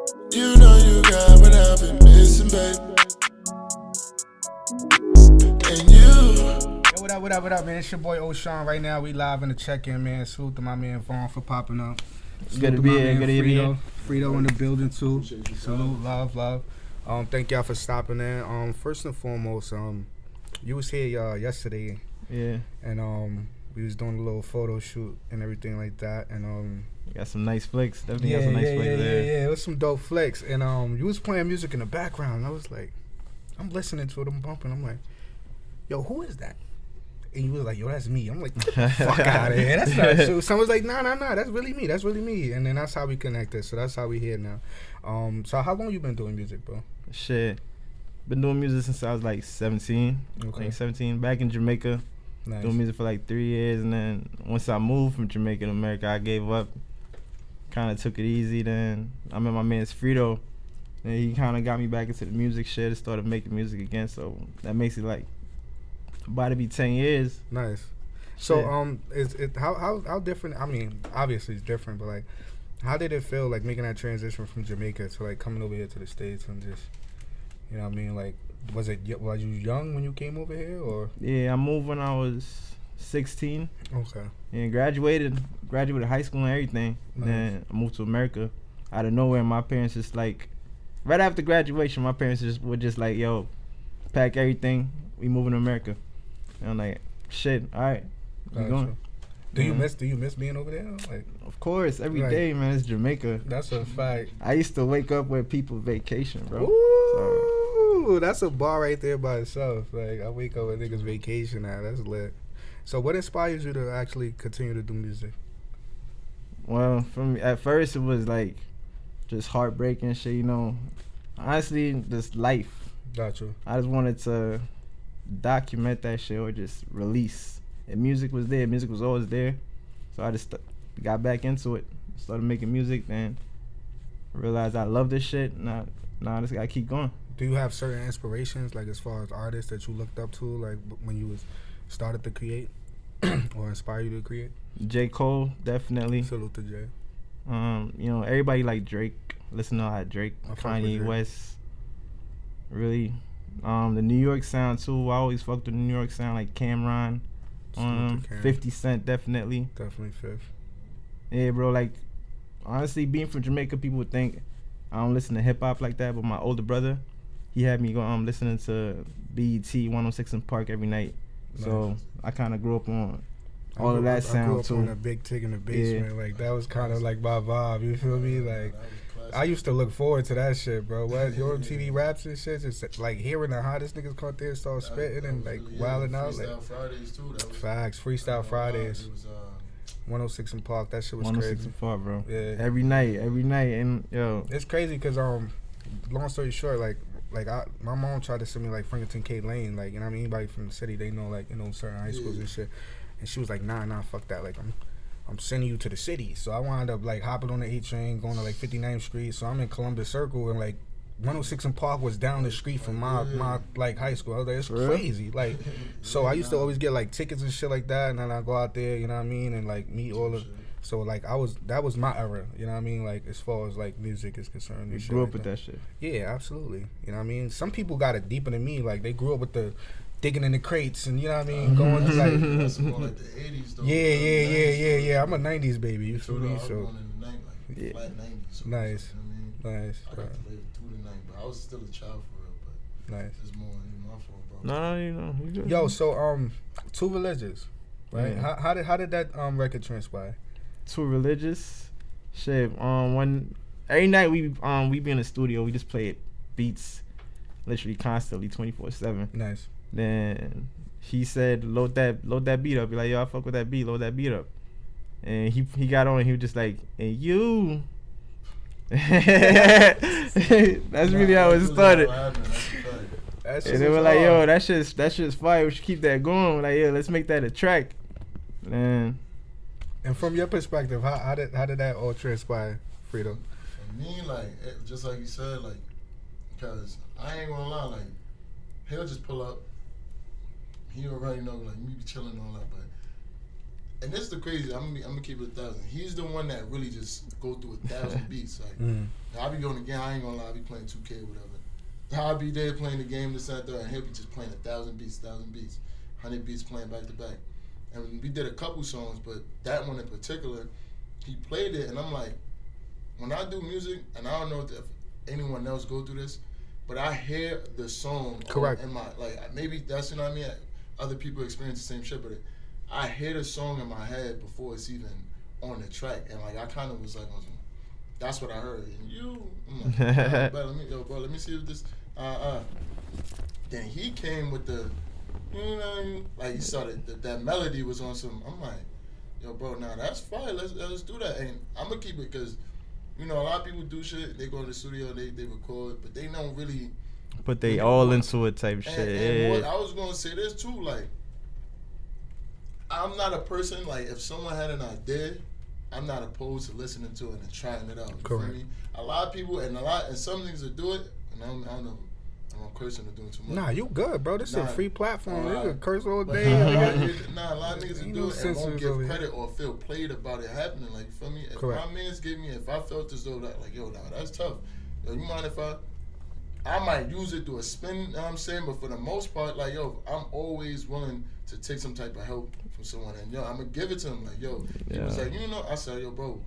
You know you got what I've been missing, babe. And you. Yo, what up, man? It's your boy O'Shawn. Right now, we live in the check-in, man. Salute to my man Vaughn for popping up. Good to be here. Good to be here. Frito in the building too. Salute, love. Thank y'all for stopping in. First and foremost, you was here yesterday. Yeah. And we was doing a little photo shoot and everything like that. And got some nice flicks. Definitely got some nice flicks there. Yeah. It was some dope flicks. And you was playing music in the background. And I was like, I'm listening to it. I'm bumping. I'm like, yo, who is that? And you was like, yo, that's me. I'm like, fuck out of here. That's not true. Someone's like, nah, that's really me. And then that's how we connected. So that's how we here now. So how long you been doing music, bro? Shit. Been doing music since I was like 17. Okay. Like 17. Back in Jamaica. Nice. Doing music for like 3 years. And then once I moved from Jamaica to America, I gave up. Kind of took it easy. Then I met my man's Frito. And he kind of got me back into the music shit and started making music again. So that makes it like about to be 10 years. Nice. So is it how different? I mean, obviously it's different, but like, how did it feel like making that transition from Jamaica to like coming over here to the States and just, you know what I mean? Like, was you young when you came over here or? Yeah, I moved when I was 16. Okay. And graduated high school and everything. Nice. Then I moved to America out of nowhere. My parents just like, right after graduation, my parents were just like, yo, pack everything, we moving to America. And I'm like, shit, all right, we going. Do you miss being over there? Like, of course, every day, man. It's Jamaica. That's a fact. I used to wake up with people vacation, bro. Ooh, that's a bar right there by itself. Like, I wake up with niggas vacation now. That's lit. So what inspires you to actually continue to do music? Well, at first it was like just heartbreaking shit, you know. Honestly, just life. Gotcha. I just wanted to document that shit or just release. And music was there. Music was always there. So I just got back into it. Started making music. Then realized I love this shit. Now I just gotta keep going. Do you have certain inspirations, like as far as artists that you looked up to, like when you started to create or inspire you to create? J. Cole, definitely. Salute to Jay. You know, everybody like Drake. Listen to a lot of Drake. Kanye West. Really. The New York sound too. I always fucked with the New York sound, like Cameron. 50 Cent, definitely. Definitely fifth. Yeah, bro. Like, honestly, being from Jamaica, people would think I don't listen to hip hop like that. But my older brother, he had me go listening to BET 106 in Park every night. Nice. So I kind of grew up on all of that sound I grew up too. On a Big Tig in the basement. Yeah. Like that was kind of like my vibe. You feel me? Like. I used to look forward to that shit, bro. What your TV raps and shit, just like hearing the hottest niggas come there start spitting and like wilding out. Like Freestyle Fridays too. Facts, Freestyle Fridays. 106 in Park, that shit was 106 crazy. 106 in Park, bro. Yeah. Every night, and yo. It's crazy because long story short, like my mom tried to send me like Franklin K Lane, like you know what I mean. Anybody from the city, they know like certain high schools and shit, and she was like, nah, fuck that, like I'm sending you to the city. So I wound up like hopping on the 8 train, going to like 59th Street. So I'm in Columbus Circle and like 106 in Park was down the street from my like high school. I was like, it's crazy. Like, so I used to always get like tickets and shit like that, and then I go out there, you know what I mean, and like meet all of. So like that was my era, you know what I mean, like as far as like music is concerned. You grew up with that shit. Yeah, absolutely. You know what I mean. Some people got it deeper than me. Like they grew up with the digging in the crates and you know what I mean, going to like that's more like the 80s though. Yeah. I'm a 90s baby. You feel me? So born in the 90s, like flat 90s. So nice. You know what I mean? Nice. I got to live through the 90s, but I was still a child for real. But nice. It's more my fault, bro. No, you know. You good. Yo, so Too Religious, right? Yeah. How did that record transpire? Too Religious, shit. When every night we be in the studio, we just play beats, literally constantly, 24/7. Nice. Then he said, load that beat up. Be like, yo, I fuck with that beat. Load that beat up. And he got on. And he was just like, hey, you. That's really how it started. And they were like, yo, that shit's fire. We should keep that going. We're like, yo, let's make that a track. And from your perspective, how did that all transpire, Frito? For me, like just like you said, like because I ain't gonna lie, like he'll just pull up. He already know, like me be chilling and all that, but and this is the crazy. I'm gonna keep it 1,000. He's the one that really just go through 1,000 beats. Like I'll be going again. I ain't gonna lie. I'll be playing 2K or whatever. I'll be there playing the game this and that, and he'll be just playing 1,000 beats, 100 beats playing back to back. And we did a couple songs, but that one in particular, he played it, and I'm like, when I do music, and I don't know if anyone else go through this, but I hear the song. Correct. In my, like, maybe that's, you know what I mean? Other people experience the same shit, but I hear the song in my head before it's even on the track, and like I kind of was like, that's what I heard. And I'm like, bro, let me see if this, Then he came with the, you know, like he started, that melody was on some, I'm like, yo, bro, nah, that's fine, let's do that. And I'm gonna keep it, because, you know, a lot of people do shit, they go to the studio, they record, but they don't really put they all into it type shit. And I was gonna say this too, like, I'm not a person, like, if someone had an idea, I'm not opposed to listening to it and trying it out. You Correct. feel me? A lot of people, and some things that do it, and I don't know, I'm cursing or doing too much. Nah, you good, bro. This is a free platform. You can curse all But day. a lot of niggas that do it and won't give credit or feel played about it happening. Like, you feel me? If Correct. my mans gave me, if I felt as though that, like, yo, nah, that's tough. Yo, you mind if I might use it through a spin, you know what I'm saying? But for the most part, like, yo, I'm always willing to take some type of help from someone. And, yo, I'm going to give it to him. Like, yo, he was like, you know, I said, yo, bro,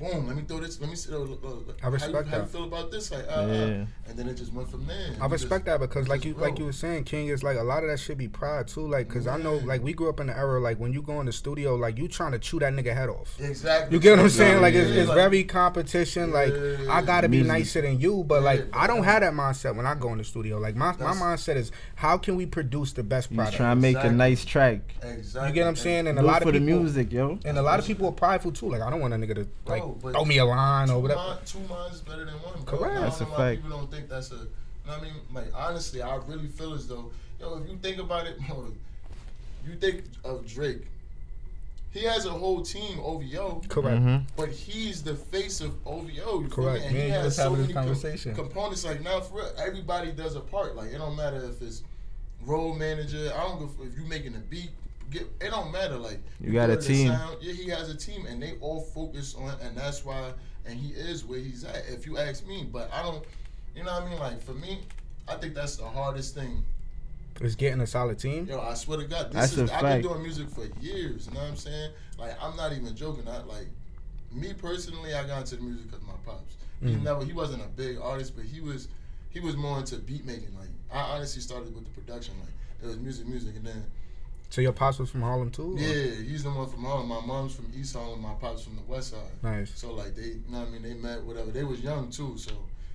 boom, let me throw this, let me see, I respect how you that. feel about this? Like, and then it just went from there. I respect that, because like you were saying, King, is like a lot of that shit be pride too. Like, cause I know, like, we grew up in the era, like, when you go in the studio, like, you trying to chew that nigga head off. Exactly. You get what I'm saying? Like, it's like, very competition. Like, I gotta be nicer than you, but like, I don't have that mindset when I go in the studio. Like, my mindset is, how can we produce the best product? You trying to make a nice track. Exactly. You get what I'm saying? And a Do lot it of for people, the music, yo. And a lot of people are prideful too. Like, I don't want a nigga to like Bro, throw me a line or whatever. Two minds is better than one, bro. Correct. That's a why fact. people don't think that's a. You know what I mean? Like, honestly, I really feel as though, yo, if you think about it, bro, you think of Drake. He has a whole team, OVO. Correct. But he's the face of OVO. You Correct. feel me? And he Man, has just so having many this conversation. components. Like, now, for real, everybody does a part. Like, it don't matter if it's road manager. I don't go if you making a beat. It don't matter. Like, you got a team. Sound, yeah, he has a team, and they all focus on, and that's why. And he is where he's at, if you ask me. But I don't, you know what I mean? Like, for me, I think that's the hardest thing. It's getting a solid team. Yo, I swear to God, That's a I've fact. been doing music for years, you know what I'm saying? Like, I'm not even joking. Me personally, I got into the music because my pops. He wasn't a big artist, but he was more into beat making. Like, I honestly started with the production. Like, it was music, and then. So your pops was from Harlem too? Or? Yeah, he's the one from Harlem. My mom's from East Harlem. My pops from the West Side. Nice. So like they, you know what I mean? They met, whatever. They was young too. So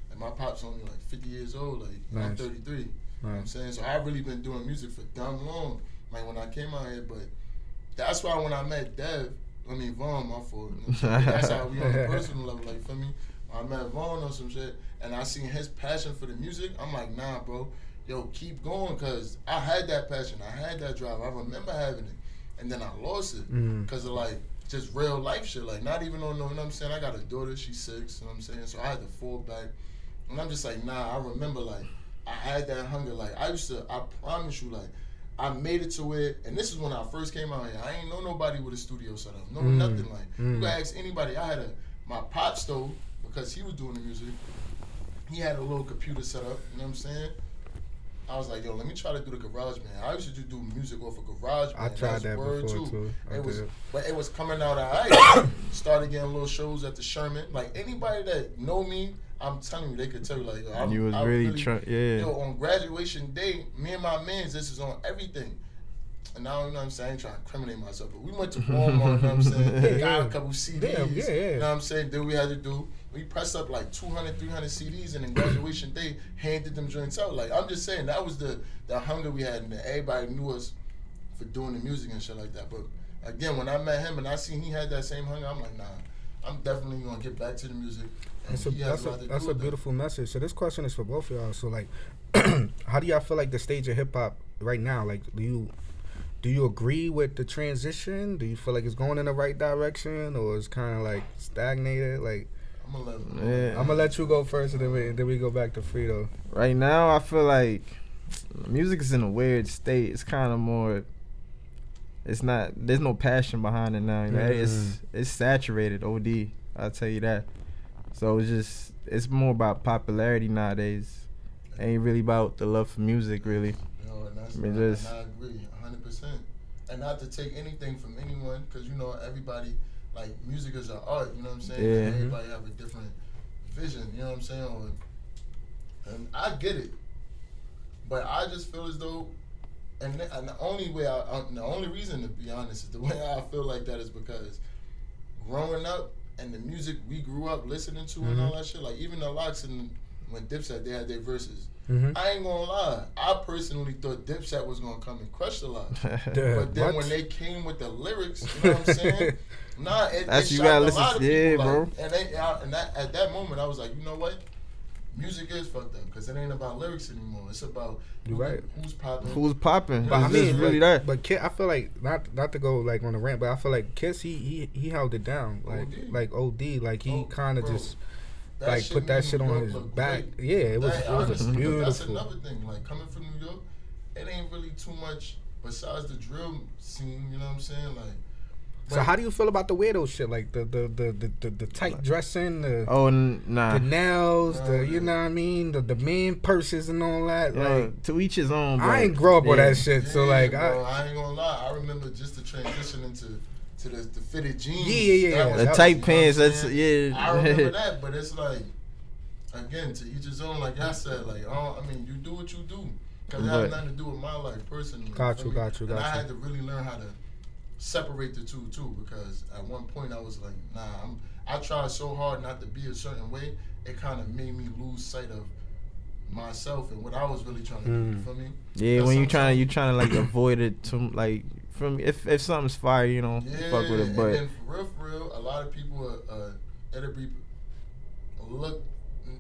like my pops only like 50 years old. Like I'm 33. You know what I'm saying? So I've really been doing music for damn long. Like when I came out here, but that's why when I met Vaughn, my fault. You know, that's how we on a personal level. Like, for me, I met Vaughn on some shit, and I seen his passion for the music. I'm like, nah, bro. Yo, keep going, because I had that passion. I had that drive. I remember having it. And then I lost it because of, like, just real life shit. Like, not even on, you know what I'm saying? I got a daughter. She's 6, you know what I'm saying? So I had to fall back. And I'm just like, nah, I remember, like, I had that hunger. Like, I promise you, like, I made it to where, and this is when I first came out here. I ain't know nobody with a studio set up. No, nothing. Like, you can ask anybody. I had my pops, though, because he was doing the music. He had a little computer set up, you know what I'm saying? I was like, yo, let me try to do the garage band. I used to just do music off of garage band. I tried that before too. But it was coming out alright. Started getting little shows at the Sherman. Like, anybody that know me, I'm telling you, they could tell you, like, yo, you was really trying, yeah. Yo, on graduation day, me and my mans, this is on everything. And now, you know what I'm saying, I ain't trying to incriminate myself, but we went to Walmart, you know what I'm saying, got a couple CDs, you know what I'm saying, then we had to do, we pressed up like 200, 300 CDs, and then graduation day, handed them joints out. Like, I'm just saying, that was the hunger we had, and everybody knew us for doing the music and shit like that. But again, when I met him and I seen he had that same hunger, I'm like, nah, I'm definitely gonna get back to the music. That's a beautiful message. So this question is for both of y'all. So, like, how do y'all feel like the stage of hip hop right now? Like, do you agree with the transition? Do you feel like it's going in the right direction, or it's kind of like stagnated? Like, I'm gonna let you go first, and then we go back to Frito. Right now, I feel like music is in a weird state. It's kind of more It's not. There's no passion behind it now. It's saturated. OD. I'll tell you that. So it's more about popularity nowadays. Ain't really about the love for music, really. And I agree 100%. And not to take anything from anyone, because everybody, like, music is an art. You know what I'm saying? Yeah. Everybody have a different vision. You know what I'm saying? And I get it, but I just feel as though, and the only reason, to be honest, is the way I feel like that is because growing up and the music we grew up listening to and all that shit, like even the Locks and when Dipset, they had their verses. I ain't gonna lie, I personally thought Dipset was gonna come and crush the Locks. But then when they came with the lyrics, you know what I'm saying? It shocked a lot of people, bro. And at that moment, I was like, you know what? Music is fucked up because it ain't about lyrics anymore. It's about who's popping. Who's popping? You know, but I mean, really that. But Kid, I feel like not to go like on a rant, but I feel like Kiss he held it down like OD, like he kind of just. Like put that shit on his back. Great. Yeah, it was beautiful. That's another thing. Like coming from New York, it ain't really too much besides the drill scene. You know what I'm saying? Like. So how do you feel about the weirdo shit? Like the tight dressing, the nails, you know what I mean, the man purses and all that. Like to each his own. Bro. I ain't grow up with that shit, so like bro, I ain't gonna lie. I remember just the transition into the fitted jeans. Yeah. The tight pants. That's I remember that, but it's like, again, to each his own. Like I said, like I mean, you do what you do, because it has nothing to do with my life personally. Got you. And I had to really learn how to separate the two too, because at one point I was like, I tried so hard not to be a certain way, it kind of made me lose sight of myself and what I was really trying to do. You feel me? Yeah, that's when you trying to like avoid it to like. From if something's fire, fuck with it. But and for real, a lot of people it'll be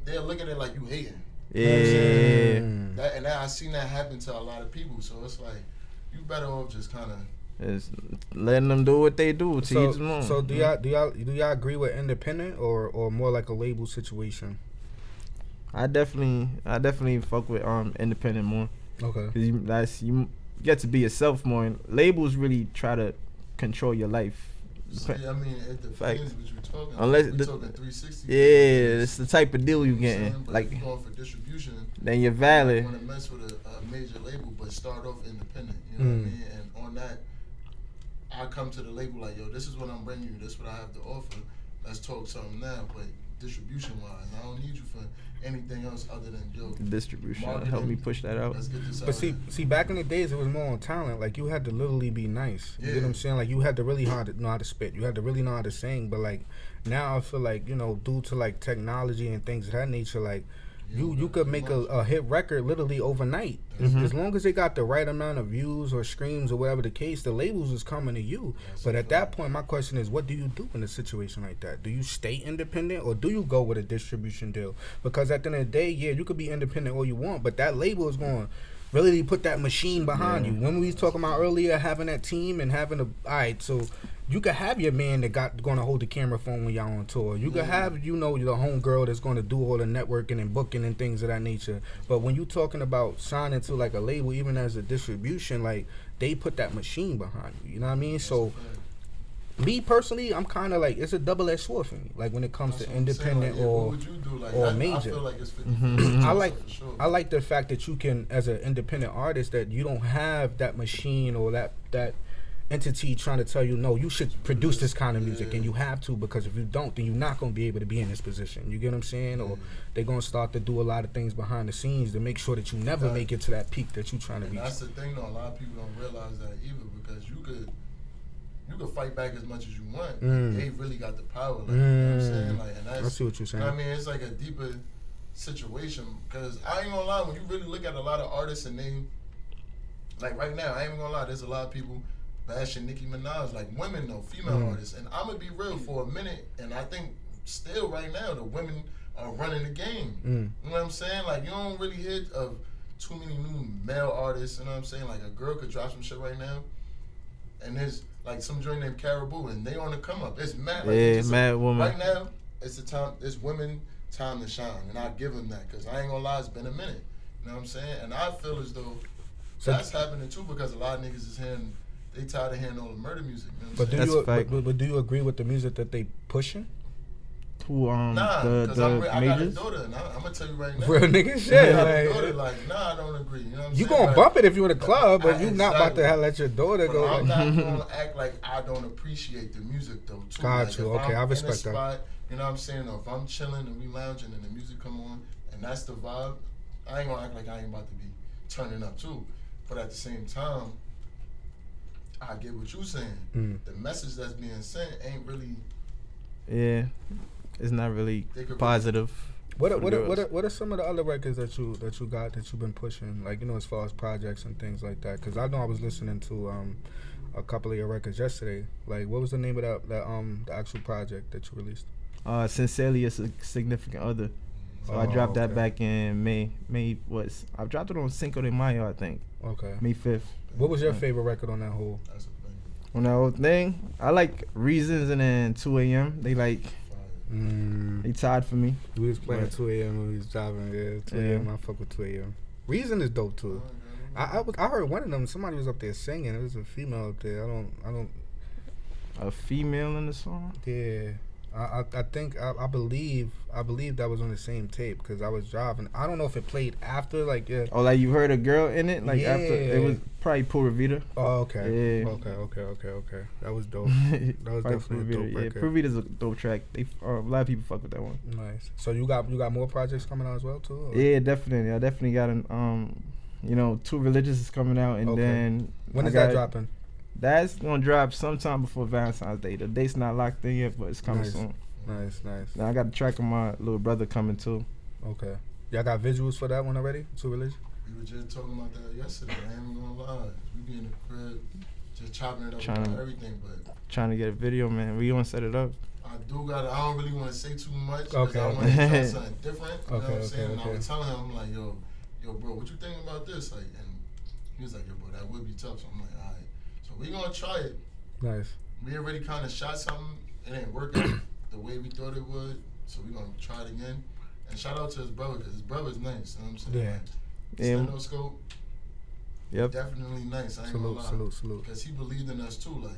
they'll look at it like you hating. Yeah. And I seen that happen to a lot of people. So it's like you better off just kind of just letting them do what they do. So do y'all agree with independent or more like a label situation? I definitely fuck with independent more. Okay. Because you get to be yourself more. And labels really try to control your life. See, I mean, it depends what you're talking. Unless we're talking 360. Yeah, it's the type of deal you getting. Like if you're going for distribution, then you're valid. You want to mess with a major label, but start off independent. You know what I mean? And on that, I come to the label like, yo, this is what I'm bringing you. This is what I have to offer. Let's talk something now. But distribution wise, I don't need you for anything else other than distribution. Help me push that out. Let's get this but out. see, back in the days, it was more on talent. Like you had to literally be nice. You get what I'm saying? Like you had to really know how to spit. You had to really know how to sing. But like now, I feel like due to like technology and things of that nature, like you could make a hit record literally overnight. As long as they got the right amount of views or streams or whatever the case, the labels is coming to you. But at that point, my question is, what do you do in a situation like that? Do you stay independent or do you go with a distribution deal? Because at the end of the day, you could be independent all you want, but that label is going to really put that machine behind you. When we was talking about earlier, having that team and having so you could have your man that going to hold the camera phone when y'all on tour. You could have, the homegirl that's going to do all the networking and booking and things of that nature. But when you talking about signing to like a label, even as a distribution, like they put that machine behind you. You know what I mean? So me personally, I'm kind of like, it's a double-edged sword for me. Like when it comes to independent or major. I feel like it's 50-50. I like the fact that you can, as an independent artist, that you don't have that machine or that entity trying to tell you, no, you should produce this kind of music, and you have to, because if you don't, then you're not going to be able to be in this position. You get what I'm saying? Or they're going to start to do a lot of things behind the scenes to make sure that you never make it to that peak that you're trying to reach. That's the thing, though. A lot of people don't realize that either, because you could fight back as much as you want. They really got the power. Like, you know what I'm saying? Like, and that's, I see what you're saying. I mean, it's like a deeper situation, because I ain't gonna lie, when you really look at a lot of artists and they, like right now, I ain't gonna lie, there's a lot of people bashing Nicki Minaj, like women though, female artists. And I'm gonna be real for a minute, and I think still right now the women are running the game. You know what I'm saying? Like you don't really hear of too many new male artists, you know what I'm saying? Like a girl could drop some shit right now, and there's like some joint named Caribou, and they on the come up. It's mad. Like, mad woman. Right now, it's the time. It's women time to shine, and I give them that, because I ain't gonna lie, it's been a minute. You know what I'm saying? And I feel as though that's happening too, because a lot of niggas is hearing they tired of hearing all the murder music. You know but do you agree with the music that they pushing? Who nah, the I majors? got a daughter, and I'm gonna tell you right now. Real nigga shit. I don't agree. You know what I'm saying? You gonna bump it if you in a club, but you not about exactly. to let your daughter But go. I'm not gonna act like I don't appreciate the music though. Too. Got you. If Okay, I'm I respect in a spot, that. You know what I'm saying? Or if I'm chilling and we lounging and the music come on and that's the vibe, I ain't gonna act like I ain't about to be turning up too. But at the same time, I get what you saying. The message that's being sent ain't really. Yeah, it's not really positive. What are some of the other records that you got that you've been pushing, like, you know, as far as projects and things like that? Because I know I was listening to a couple of your records yesterday. Like, what was the name of the actual project that you released? Sincerely a Significant Other. So I dropped that back in May. I dropped it on Cinco de Mayo, I think. Okay. May 5th. What was your favorite record on that whole? On that whole thing, I like Reasons and then 2 a.m. They like. They tied for me. We was playing 2 a.m. when we was driving. Yeah, 2 a.m. I fuck with 2 a.m. Reason is dope too. I heard one of them. Somebody was up there singing. It was a female up there. I don't. A female in the song? Yeah. I believe that was on the same tape because I was driving. I don't know if it played after, like, yeah. Oh, like you heard a girl in it, like yeah. after it was probably Pura Vida. Oh, okay. Yeah. Okay. That was dope. That was definitely a dope record. Yeah, Pura Vida's a dope track. A lot of people fuck with that one. Nice. So you got more projects coming out as well too? Or? Yeah, definitely. I definitely got an 2 Religious is coming out, and then when is that dropping? That's gonna drop sometime before Valentine's Day. The date's not locked in yet, but it's coming soon. Nice. Now I got a track of my little brother coming too. Okay. Y'all got visuals for that one already? 2 Religious? We were just talking about that yesterday. I ain't even gonna lie. We be in the crib just chopping it up about everything, but trying to get a video, man. We gonna set it up. I don't really want to say too much because okay. I want to try something different. You know what I'm saying? Okay. And I was telling him, I'm like, yo, bro, what you think about this? Like, and he was like, yo, bro, that would be tough. So I'm like, all right. So we gonna try it. Nice. We already kind of shot something. It ain't working the way we thought it would. So we gonna try it again. And shout out to his brother because his brother's nice. You know what I'm saying? Yeah. Stethoscope. Yep. Definitely nice. I ain't gonna lie. Salute. Because he believed in us too. Like,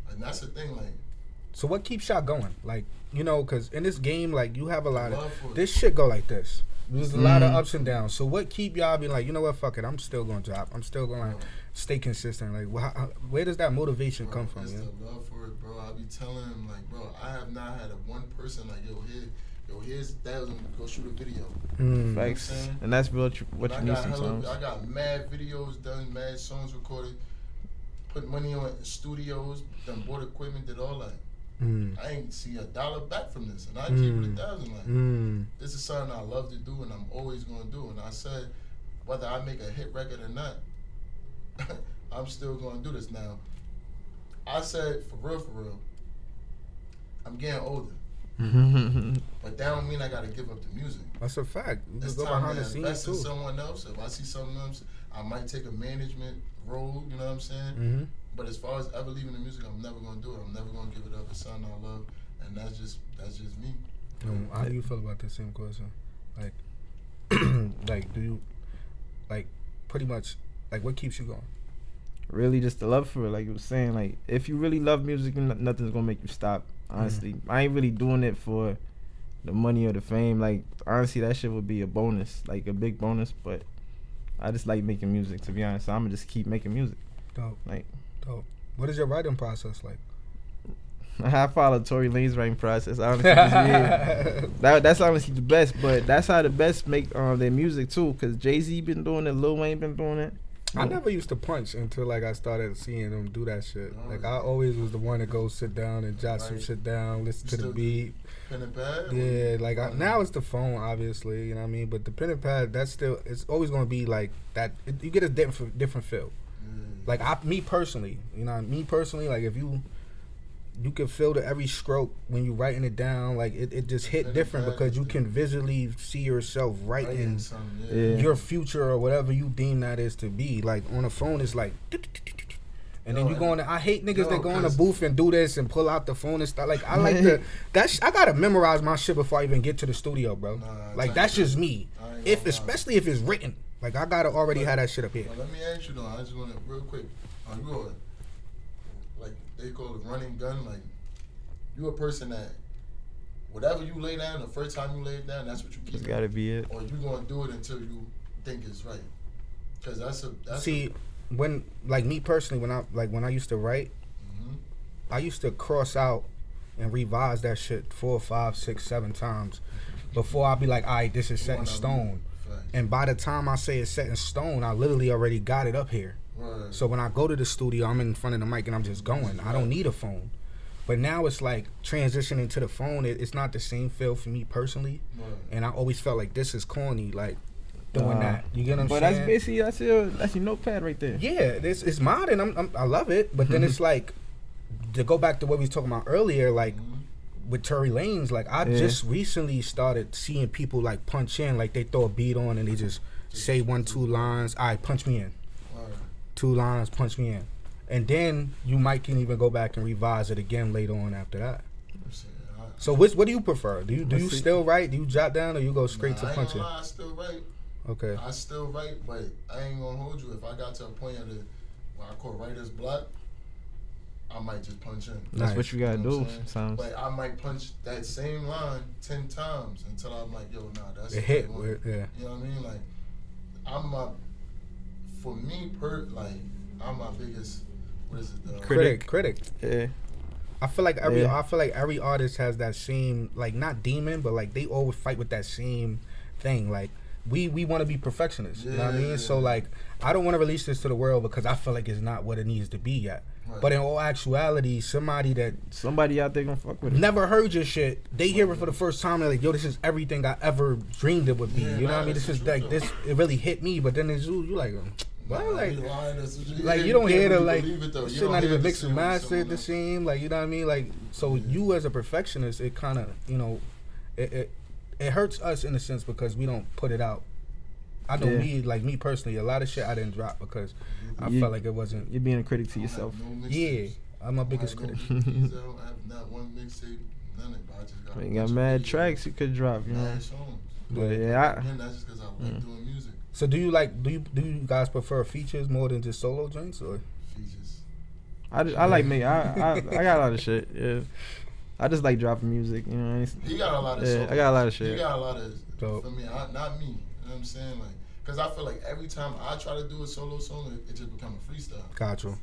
and that's the thing. Like. So what keeps y'all going? Like, you know, because in this game, like, you have a lot of this shit go like this. There's a lot of ups and downs. So what keep y'all be like, you know what, fuck it, I'm still gonna drop. I'm still gonna stay consistent. Like, where does that motivation come from? It's the love for it, bro. I be telling him, like, bro, I have not had one person like, here's $1,000 to go shoot a video. Thanks. You know, and that's what you need sometimes. I got mad videos done, mad songs recorded, put money on studios, done bought equipment, did all that. I ain't see $1 back from this, and I keep it $1,000. Like, this is something I love to do, and I'm always gonna do. And I said, whether I make a hit record or not, I'm still gonna do this. Now, I said for real, I'm getting older, but that don't mean I gotta give up the music. That's a fact. You it's go time behind to the scenes invest too. in someone else. If I see something else, I might take a management role. You know what I'm saying? But as far as ever leaving the music, I'm never gonna do it. I'm never gonna give it up. It's something I love, and that's just me. How do you feel about the same question? Like, like, do you, like, pretty much, like, what keeps you going? Really, just the love for it. Like you were saying, like, if you really love music, nothing's gonna make you stop. Honestly, I ain't really doing it for the money or the fame. Like, honestly, that shit would be a bonus, like a big bonus. But I just like making music, to be honest. So I'm gonna just keep making music. Dope. Like. Dope. What is your writing process like? I follow Tory Lane's writing process. Honestly, that's honestly the best. But that's how the best make their music too. Cause Jay-Z been doing it, Lil Wayne been doing it. I never used to punch until like I started seeing them do that shit. Like I always was the one to go sit down and jot some shit down, listen to the beat. Pen and pad? Yeah, like now it's the phone, obviously. You know what I mean? But the pen and pad, that's still, it's always gonna be like that. You get a different feel. Like me personally, like if you can feel the every stroke when you writing it down, like it just hit different because you can visually see yourself writing your future or whatever you deem that is to be. Like on the phone, it's like, and then you go in. I hate niggas that go in the booth and do this and pull out the phone and stuff. Like I like I gotta memorize my shit before I even get to the studio, bro. Like that's just me. Especially if it's written. Like, I gotta already have that shit up here. Let me ask you though. I just want to, real quick. like they call it running gun. Like you a person that whatever you lay down, the first time you lay it down, that's what you keep. It's gotta be it. Or you gonna do it until you think it's right. Cause that's when like me personally, when I used to write, I used to cross out and revise that shit 4, 5, 6, 7 times before I'd be like, all right, this is set in stone. And by the time I say it's set in stone, I literally already got it up here. Right. So when I go to the studio, I'm in front of the mic and I'm just going. I don't need a phone. But now it's like transitioning to the phone. It's not the same feel for me personally. Right. And I always felt like this is corny, like doing that. You get what I'm saying? But that's basically that's your notepad right there. Yeah, it's modern. I love it. But then it's like to go back to what we was talking about earlier, like with Tory Lanez, like I just recently started seeing people like punch in, like they throw a beat on and they just say 1, 2 lines. All right, punch me in. 2 lines, punch me in. And then you might can even go back and revise it again later on after that. So what do you prefer? Do you still write? Do you jot down or you go straight to punching? I still write. Okay. I still write, but I ain't gonna hold you. If I got to a point of what I call writer's block, I might just punch in. That's what you gotta do sometimes. But I might punch that same line 10 times until I'm like, yo, nah, that's a hit. Yeah. You know what I mean? Like, I'm my biggest, what is it? Critic. Yeah. I feel like every artist has that same, like, not demon, but like they always fight with that same thing. Like we want to be perfectionists. You know what I mean? So like I don't want to release this to the world because I feel like it's not what it needs to be yet. Right. But in all actuality, somebody out there gonna fuck with it. Never heard your shit. They hear it for the first time. They're like, yo, this is everything I ever dreamed it would be. You know what I mean? This is like this. It really hit me. But then it's you like. Well, like you don't hear the like shit not even mixed and mastered the same, like you know what I mean, like so you as a perfectionist, it kind of it hurts us in a sense because we don't put it out. I know me personally, a lot of shit I didn't drop because I felt like it wasn't. You're being a critic to yourself. I'm my biggest critic. I have not one mixtape, none of it. But I just got. You got mad tracks you could drop, you know. Mad songs. But again, that's just because I like doing music. So do you guys prefer features more than just solo joints or features? I like me. I got a lot of shit. Yeah, I just like dropping music. You know, he got a lot of. Yeah, I got a lot of shit. He got a lot of. For me, not me. You know what I'm saying? Like, cause I feel like every time I try to do a solo song, it just become a freestyle. Gotcha. You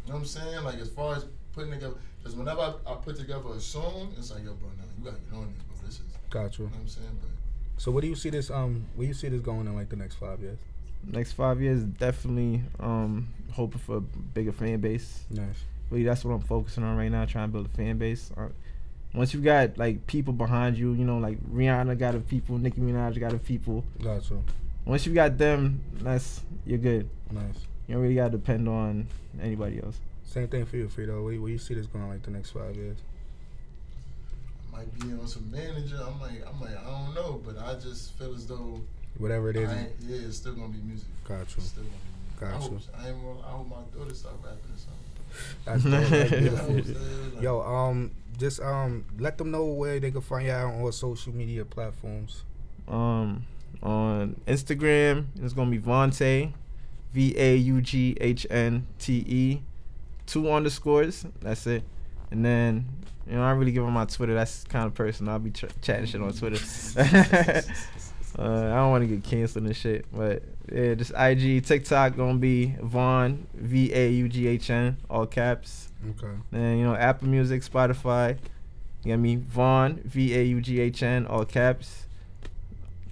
know what I'm saying? Like as far as putting together, cause whenever I put together a song, it's like, yo, bro, now you gotta get on this, bro. This is. Gotcha. You know what I'm saying? But. So where do you see this going in like the next 5 years? Next 5 years, definitely hoping for a bigger fan base. Nice. Really, that's what I'm focusing on right now, trying to build a fan base. Once you got like people behind you, you know, like Rihanna got her people, Nicki Minaj got her people. Gotcha. Once you got them, you're good. Nice. You don't really gotta depend on anybody else. Same thing for you, Frito. Where you see this going like the next 5 years? Might be on some manager. I'm like, I don't know, but I just feel as though whatever it is, it's still gonna be music. Gotcha. Still gonna be music. Gotcha. I hope my daughter start rapping or something. That's dope. That's beautiful. Yo, just let them know where they can find you out on all social media platforms. On Instagram, it's gonna be Vaughnte, VAUGHNTE, 2 underscores. That's it. And then, you know, I don't really give them my Twitter. That's the kind of person I'll be chatting shit on Twitter. I don't want to get canceled and shit. But, yeah, just IG, TikTok gonna be Vaughn, VAUGHN, all caps. Okay. Then, you know, Apple Music, Spotify. You got me, Vaughn, VAUGHN, all caps.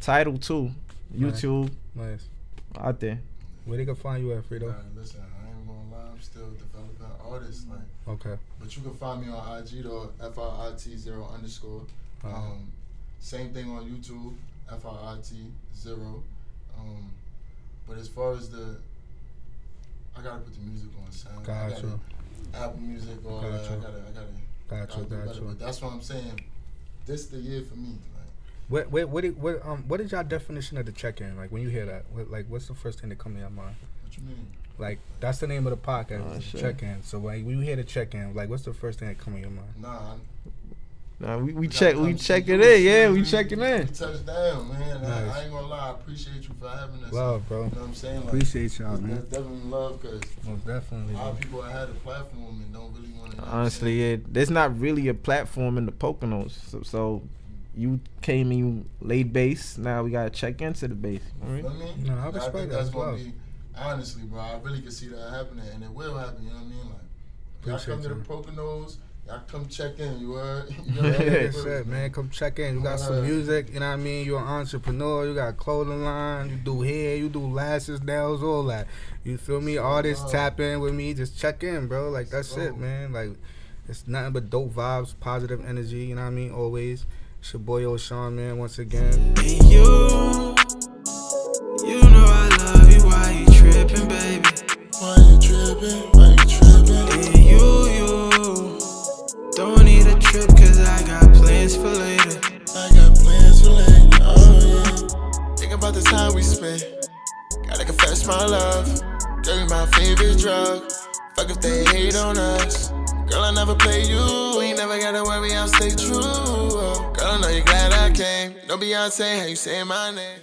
Tidal, too. YouTube. Nice. Out there. Where they can find you at, Frito? Listen, I ain't gonna lie. I'm still developing artists. Like, okay. But you can find me on IG, though, FRIT0_. Same thing on YouTube, FRIT0. But as far as I gotta put the music on sound. Gotcha. Apple Music, all that. I gotta do better. But that's what I'm saying. This the year for me. Like, what is your definition of the check-in? Like when you hear that, what's the first thing that comes to your mind? What you mean? Like that's the name of the podcast, check-in. So like when you hear the check-in, like what's the first thing that comes to your mind? Nah, Nah, we checking in. Yeah, we checking in. Touchdown, man. Nice. I ain't gonna lie. I appreciate you for having us. Love, bro. You know what I'm saying? Like, appreciate y'all, man. That's definitely love, because most definitely. a lot of people that had a platform and don't really want to. Honestly, yeah, there's not really a platform in the Poconos. So you came and you laid base. Now we gotta check into the base. You know what I mean? No, I respect think that that's as gonna well. be, honestly, bro. I really can see that happening, and it will happen. You know what I mean? Like, y'all come to the Poconos. Y'all come check in, you heard? Like I said, man, come check in. You got some music, you know what I mean? You're an entrepreneur, you got a clothing line, you do hair, you do lashes, nails, all that. You feel me? Artists tap in with me, just check in, bro. Like, that's it, man. Like, it's nothing but dope vibes, positive energy, you know what I mean? Always. It's your boy O'Shawn, man, once again. And you know I love you, why you tripping, baby? Why you tripping? Why you tripping? And you don't need a trip, cause I got plans for later. I got plans for later, oh yeah. Think about the time we spent. Gotta confess my love. Girl, you my favorite drug. Fuck if they hate on us. Girl, I never play you. Ain't never gotta worry, I'll stay true. Girl, I know you're glad I came. No Beyonce, how you say my name?